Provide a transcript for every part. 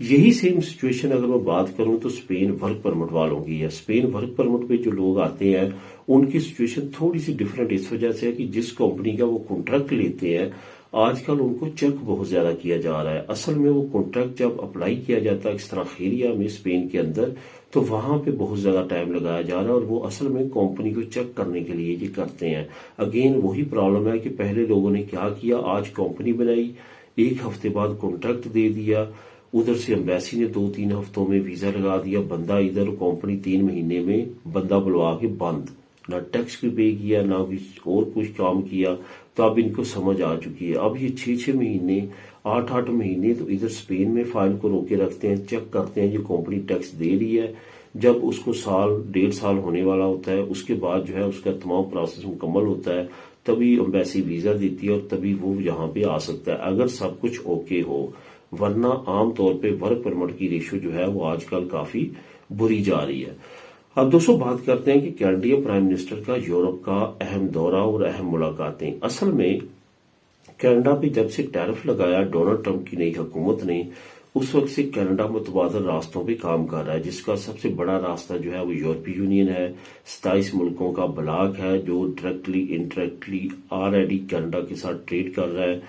یہی same situation اگر میں بات کروں تو اسپین ورک پرمٹ والوں کی ہے. اسپین ورک پرمٹ پہ جو لوگ آتے ہیں ان کی سچویشن تھوڑی سی ڈفرینٹ اس وجہ سے ہے کہ جس کمپنی کا وہ کانٹریکٹ لیتے ہیں آج کل ان کو چیک بہت زیادہ کیا جا رہا ہے. اصل میں وہ کانٹریکٹ جب اپلائی کیا جاتا ہے اس طرح خیریہ میں اسپین کے اندر تو وہاں پہ بہت زیادہ ٹائم لگایا جا رہا ہے اور وہ اصل میں کمپنی کو چیک کرنے کے لیے یہ کرتے ہیں. اگین وہی پرابلم ہے کہ پہلے لوگوں نے کیا کیا, آج کمپنی بنائی, ایک ہفتے بعد کانٹریکٹ دے دیا, ادھر سے امبیسی نے 2-3 ہفتوں میں ویزا لگا دیا, بندہ ادھر, کمپنی 3 مہینے میں بندہ بلوا کے بند, نہ ٹیکس بھی پے کیا نہ اور کچھ کام کیا. تو اب ان کو سمجھ آ چکی ہے. اب یہ 6 مہینے 8 مہینے تو ادھر اسپین میں فائل کو روکے رکھتے ہیں, چیک کرتے ہیں یہ کمپنی ٹیکس دے رہی ہے. جب اس کو 1.5 سال ہونے والا ہوتا ہے اس کے بعد جو ہے اس کا تمام پروسیس مکمل ہوتا ہے, تبھی امبیسی ویزا دیتی ہے اور تبھی وہ یہاں پہ آ سکتا ہے اگر سب کچھ اوکے ہو. ورنہ عام طور پہ ورک پرمٹ کی ریشو جو ہے وہ آج کل کافی بری جا رہی ہے. اب دوستوں بات کرتے ہیں کہ کینیڈین پرائم منسٹر کا یورپ کا اہم دورہ اور اہم ملاقاتیں. اصل میں کینیڈا پہ جب سے ٹیرف لگایا ڈونلڈ ٹرمپ کی نئی حکومت نے اس وقت سے کینیڈا متبادل راستوں پہ کام کر رہا ہے, جس کا سب سے بڑا راستہ جو ہے وہ یورپی یونین ہے. 27 ملکوں کا بلاک ہے جو ڈائریکٹلی انڈائریکٹلی آلریڈی کینیڈا کے ساتھ ٹریڈ کر رہا ہے.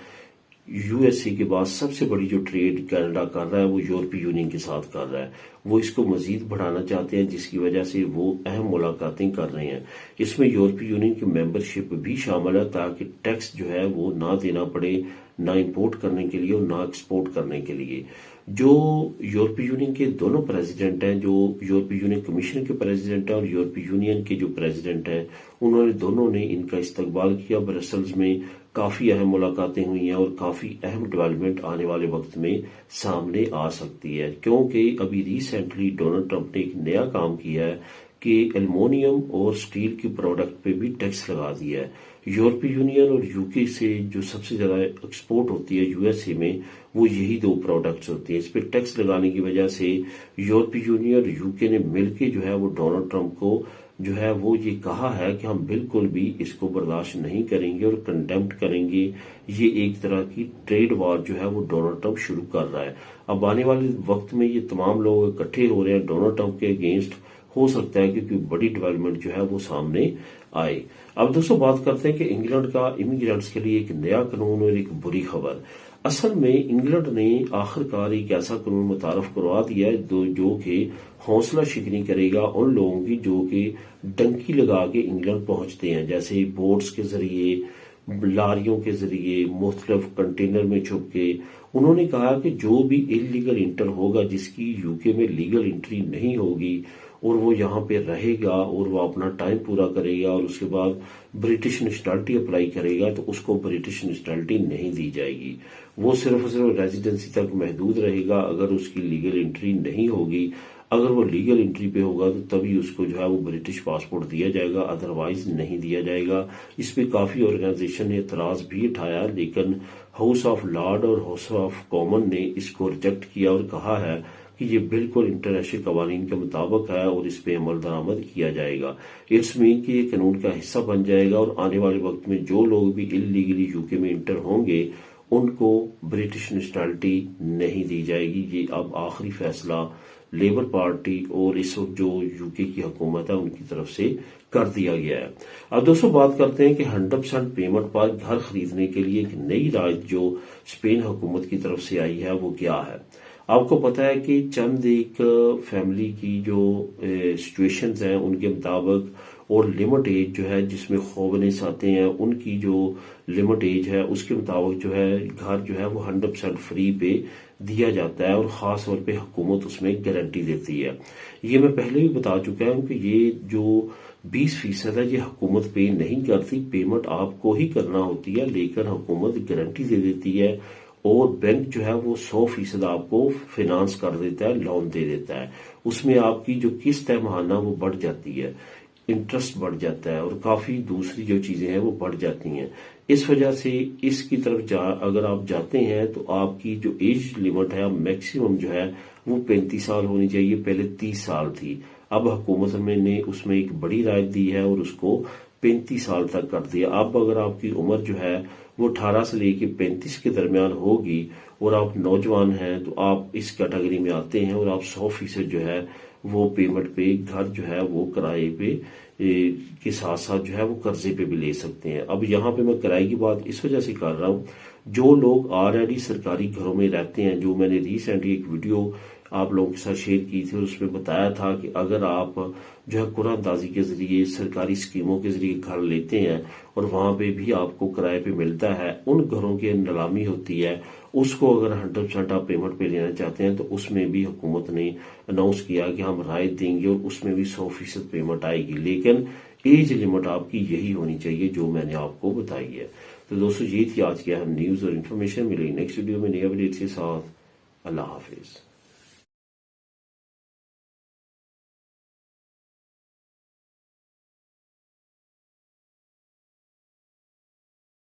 یو ایس اے کے بعد سب سے بڑی جو ٹریڈ کینیڈا کر رہا ہے وہ یورپی یونین کے ساتھ کر رہا ہے. وہ اس کو مزید بڑھانا چاہتے ہیں جس کی وجہ سے وہ اہم ملاقاتیں کر رہے ہیں. اس میں یورپی یونین کی ممبرشپ بھی شامل ہے تاکہ ٹیکس جو ہے وہ نہ دینا پڑے, نہ امپورٹ کرنے کے لیے اور نہ ایکسپورٹ کرنے کے لیے. جو یورپی یونین کے دونوں پریزیڈنٹ ہیں, جو یورپی یونین کمیشن کے پریزیڈنٹ ہیں اور یورپی یونین کے جو پریزیڈنٹ ہیں, انہوں نے دونوں نے ان کا استقبال کیا. برسلز میں کافی اہم ملاقاتیں ہوئی ہیں اور کافی اہم ڈیولپمنٹ آنے والے وقت میں سامنے آ سکتی ہے, کیونکہ ابھی ریسنٹلی ڈونلڈ ٹرمپ نے ایک نیا کام کیا ہے کہ ایلومینیم اور سٹیل کی پروڈکٹ پہ بھی ٹیکس لگا دیا ہے. یورپی یونین اور یو کے سے جو سب سے زیادہ ایکسپورٹ ہوتی ہے یو ایس اے میں وہ یہی 2 پروڈکٹس ہوتی ہیں. اس پہ ٹیکس لگانے کی وجہ سے یورپی یونین اور یو کے نے مل کے جو ہے وہ ڈونلڈ ٹرمپ کو جو ہے وہ یہ کہا ہے کہ ہم بالکل بھی اس کو برداشت نہیں کریں گے اور کنڈیمٹ کریں گے. یہ ایک طرح کی ٹریڈ وار جو ہے وہ ڈونلڈ ٹرمپ شروع کر رہا ہے. اب آنے والے وقت میں یہ تمام لوگ اکٹھے ہو رہے ہیں ڈونلڈ ٹرمپ کے اگینسٹ. ہو سکتا ہے کیونکہ بڑی ڈیولپمنٹ جو ہے وہ سامنے آئے. اب دوستوں بات کرتے ہیں کہ انگلینڈ کا امیگرینٹس کے لیے ایک نیا قانون اور ایک بری خبر. اصل میں انگلینڈ نے آخر کار ایک ایسا قانون متعارف کروا دیا ہے جو کہ حوصلہ شکنی کرے گا ان لوگوں کی جو کہ ڈنکی لگا کے انگلینڈ پہنچتے ہیں, جیسے بوٹس کے ذریعے, لاریوں کے ذریعے, مختلف کنٹینر میں چھپ کے. انہوں نے کہا کہ جو بھی انلیگل انٹر ہوگا, جس کی یو کے میں لیگل انٹری نہیں ہوگی اور وہ یہاں پہ رہے گا اور وہ اپنا ٹائم پورا کرے گا اور اس کے بعد برٹش نیشنلٹی اپلائی کرے گا تو اس کو برٹش نیشنلٹی نہیں دی جائے گی. وہ صرف ریزیڈنسی تک محدود رہے گا اگر اس کی لیگل انٹری نہیں ہوگی. اگر وہ لیگل انٹری پہ ہوگا تو تبھی اس کو جو ہے وہ برٹش پاسپورٹ دیا جائے گا, ادروائز نہیں دیا جائے گا. اس پہ کافی آرگنائزیشن نے اعتراض بھی اٹھایا لیکن ہاؤس آف لارڈ اور ہاؤس آف کامن نے اس کو ریجیکٹ کیا اور کہا ہے کہ یہ بالکل انٹرنیشنل قوانین کے مطابق ہے اور اس پہ عمل درآمد کیا جائے گا. اٹس مین کہ یہ قانون کا حصہ بن جائے گا اور آنے والے وقت میں جو لوگ بھی انلیگلی یو کے میں انٹر ہوں گے ان کو برٹش نیشنلٹی نہیں دی جائے گی. یہ اب آخری فیصلہ لیبر پارٹی اور اس وقت جو یو کے کی حکومت ہے ان کی طرف سے کر دیا گیا ہے. اب دوستوں بات کرتے ہیں کہ 100% پیمنٹ پر گھر خریدنے کے لیے ایک نئی رائد جو اسپین حکومت کی طرف سے آئی ہے وہ کیا ہے. آپ کو پتا ہے کہ چند ایک فیملی کی جو سچویشنز ہیں ان کے مطابق اور لمٹ ایج جو ہے جس میں خوبنس آتے ہیں ان کی جو لمٹ ایج ہے اس کے مطابق جو ہے گھر جو ہے وہ 100% فری پہ دیا جاتا ہے اور خاص طور پہ حکومت اس میں گارنٹی دیتی ہے. یہ میں پہلے بھی بتا چکا ہوں کہ یہ جو 20% ہے یہ حکومت پے نہیں کرتی, پیمنٹ آپ کو ہی کرنا ہوتی ہے لیکن حکومت گارنٹی دے دیتی ہے اور بینک جو ہے وہ 100% آپ کو فائنانس کر دیتا ہے, لون دے دیتا ہے. اس میں آپ کی جو قسط ہے ماہانہ وہ بڑھ جاتی ہے, انٹرسٹ بڑھ جاتا ہے اور کافی دوسری جو چیزیں ہیں وہ بڑھ جاتی ہیں. اس وجہ سے اس کی طرف اگر آپ جاتے ہیں تو آپ کی جو ایج لمٹ ہے میکسیمم جو ہے وہ 35 سال ہونی چاہیے, پہلے 30 سال تھی. اب حکومت نے اس میں ایک بڑی رائے دی ہے اور اس کو 35 سال تک کر دیا۔ اب اگر آپ کی عمر جو ہے وہ 18 سے لے کے 35 کے درمیان ہوگی اور آپ نوجوان ہیں تو آپ اس کیٹیگری میں آتے ہیں اور آپ 100% جو ہے وہ پیمنٹ پہ گھر جو ہے وہ کرائے پہ کے ساتھ ساتھ جو ہے وہ قرضے پہ بھی لے سکتے ہیں۔ اب یہاں پہ میں کرائے کی بات اس وجہ سے کر رہا ہوں، جو لوگ آلریڈی سرکاری گھروں میں رہتے ہیں، جو میں نے ریسنٹلی ایک ویڈیو آپ لوگوں کے ساتھ شیئر کی تھی اور اس میں بتایا تھا کہ اگر آپ جو ہے قرآن اندازی کے ذریعے سرکاری اسکیموں کے ذریعے گھر لیتے ہیں اور وہاں پہ بھی آپ کو کرائے پہ ملتا ہے، ان گھروں کی نیلامی ہوتی ہے، اس کو اگر 100% آپ پیمنٹ پہ لینا چاہتے ہیں تو اس میں بھی حکومت نے اناؤنس کیا کہ ہم رعایت دیں گے اور اس میں بھی 100% پیمنٹ آئے گی، لیکن ایج لمٹ آپ کی یہی ہونی چاہیے جو میں نے آپ کو بتائی ہے۔ تو دوستو یہ تھی آج کی اہم نیوز اور انفارمیشن، ملے نیکسٹ ویڈیو میں نئی اپڈیٹ کے ساتھ۔ اللہ حافظ۔